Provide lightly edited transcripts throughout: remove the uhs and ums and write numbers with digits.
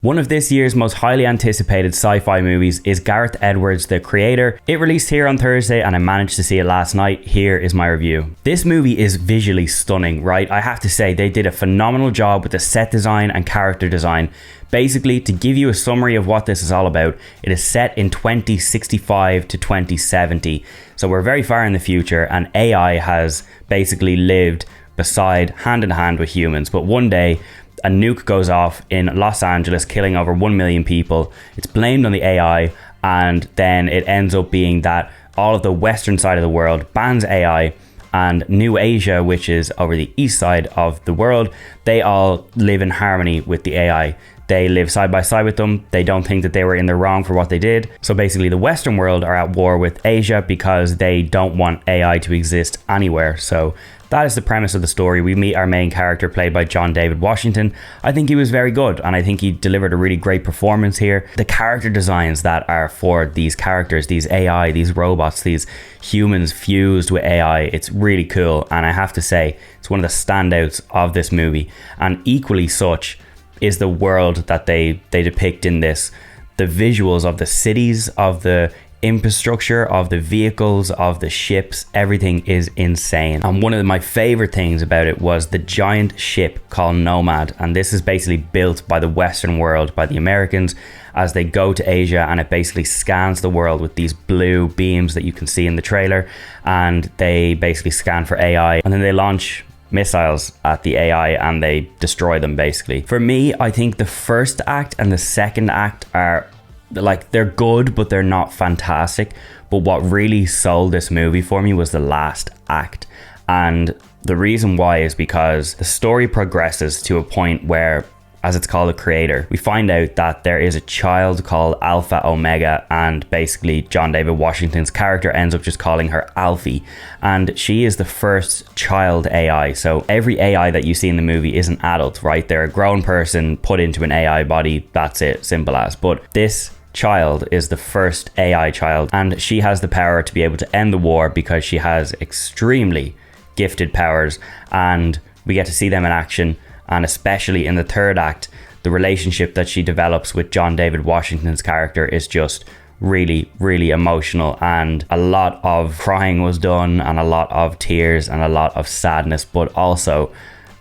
One of this year's most highly anticipated sci-fi movies is Gareth Edwards' The Creator. It released here on Thursday and I managed to see it last night. Here is my review. This movie is visually stunning, right? I have to say they did a phenomenal job with the set design and character design. Basically, to give you a summary of what this is all about, it is set in 2065 to 2070. So we're very far in the future and AI has basically lived beside, hand in hand with humans. But one day, a nuke goes off in Los Angeles, killing over 1 million people. It's blamed on the AI, and then it ends up being that all of the western side of the world bans AI, and New Asia, which is over the east side of the world, they all live in harmony with the AI. They live side by side with them. They don't think that they were in the wrong for what they did. So basically the Western world are at war with Asia because they don't want AI to exist anywhere. So that is the premise of the story. We meet our main character played by John David Washington. I think he was very good and I think he delivered a really great performance here. The character designs that are for these characters, these AI, these robots, these humans fused with AI, it's really cool. And I have to say, it's one of the standouts of this movie. And equally such is the world that they depict in this. The visuals of the cities, of the infrastructure, of the vehicles, of the ships, everything is insane. And one of my favorite things about it was the giant ship called Nomad, and this is basically built by the Western world, by the Americans, as they go to Asia, and it basically scans the world with these blue beams that you can see in the trailer, and they basically scan for AI, and then they launch missiles at the AI and they destroy them basically. For me, I think the first act and the second act are like, they're good, but they're not fantastic. But what really sold this movie for me was the last act. And the reason why is because the story progresses to a point where, as it's called, The Creator, we find out that there is a child called Alpha Omega, and basically John David Washington's character ends up just calling her Alfie, and she is the first child AI. So every AI that you see in the movie is an adult, right? They're a grown person put into an AI body, that's it, simple as. But this child is the first AI child, and she has the power to be able to end the war because she has extremely gifted powers, and we get to see them in action. And especially in the third act, the relationship that she develops with John David Washington's character is just really, really emotional. And a lot of crying was done, and a lot of tears, and a lot of sadness. But also,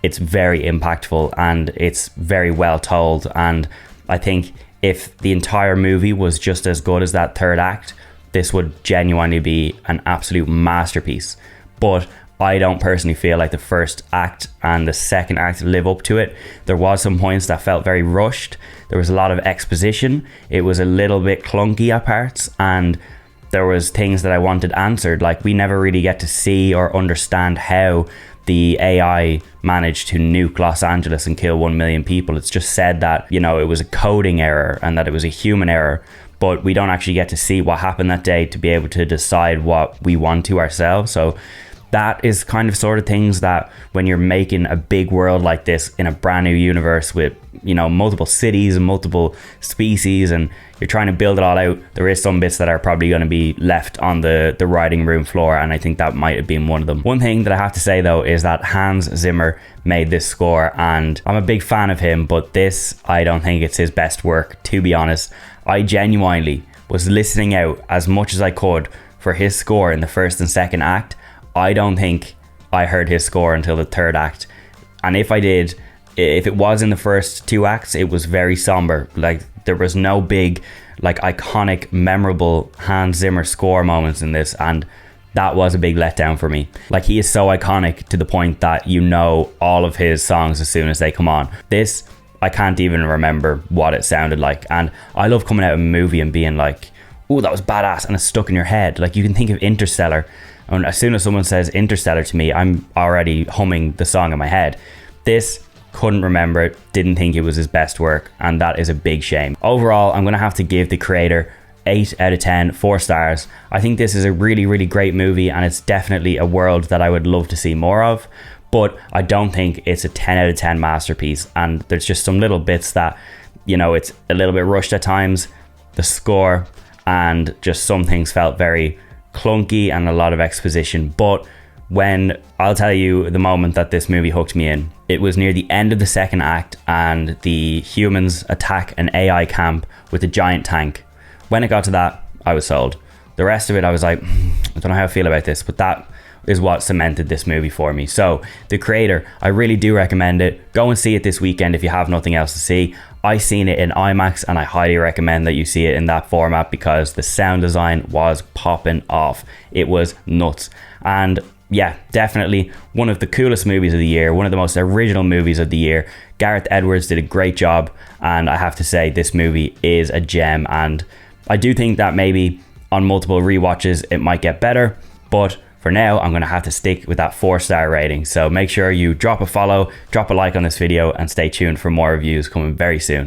it's very impactful, and it's very well told. And I think if the entire movie was just as good as that third act, this would genuinely be an absolute masterpiece. But I don't personally feel like the first act and the second act live up to it. There was some points that felt very rushed. There was a lot of exposition. It was a little bit clunky at parts, and there was things that I wanted answered. Like, we never really get to see or understand how the AI managed to nuke Los Angeles and kill 1 million people. It's just said that, you know, it was a coding error and that it was a human error, but we don't actually get to see what happened that day to be able to decide what we want to ourselves. So that is kind of sort of things that when you're making a big world like this in a brand new universe with, you know, multiple cities and multiple species, and you're trying to build it all out, there is some bits that are probably going to be left on the writing room floor, and I think that might have been one of them. One thing that I have to say though is that Hans Zimmer made this score, and I'm a big fan of him, but this, I don't think it's his best work, to be honest. I genuinely was listening out as much as I could for his score in the first and second act. I don't think I heard his score until the third act, and if I did, if it was in the first two acts, it was very somber. Like, there was no big, like, iconic, memorable Hans Zimmer score moments in this, and that was a big letdown for me. Like, he is so iconic to the point that you know all of his songs as soon as they come on. This, I can't even remember what it sounded like, and I love coming out of a movie and being like, oh, that was badass, and it's stuck in your head. Like, you can think of Interstellar, and as soon as someone says Interstellar to me, I'm already humming the song in my head. This, couldn't remember it, didn't think it was his best work, and that is a big shame. Overall, I'm going to have to give The Creator 8 out of 10, 4 stars. I think this is a really, really great movie, and it's definitely a world that I would love to see more of, but I don't think it's a 10 out of 10 masterpiece, and there's just some little bits that, you know, it's a little bit rushed at times, the score, and just some things felt very clunky and a lot of exposition. But when I'll tell you the moment that this movie hooked me in. It was near the end of the second act and the humans attack an AI camp with a giant tank. When it got to that, I was sold. The rest of it, I was like, I don't know how I feel about this, but that is what cemented this movie for me. So The Creator, I really do recommend it. Go and see it this weekend if you have nothing else to see. I seen it in IMAX and I highly recommend that you see it in that format because the sound design was popping off. It was nuts. And yeah, definitely one of the coolest movies of the year, one of the most original movies of the year. Gareth Edwards did a great job, and I have to say this movie is a gem, and I do think that maybe on multiple rewatches it might get better, but for now I'm going to have to stick with that 4-star rating. So make sure you drop a follow, drop a like on this video, and stay tuned for more reviews coming very soon.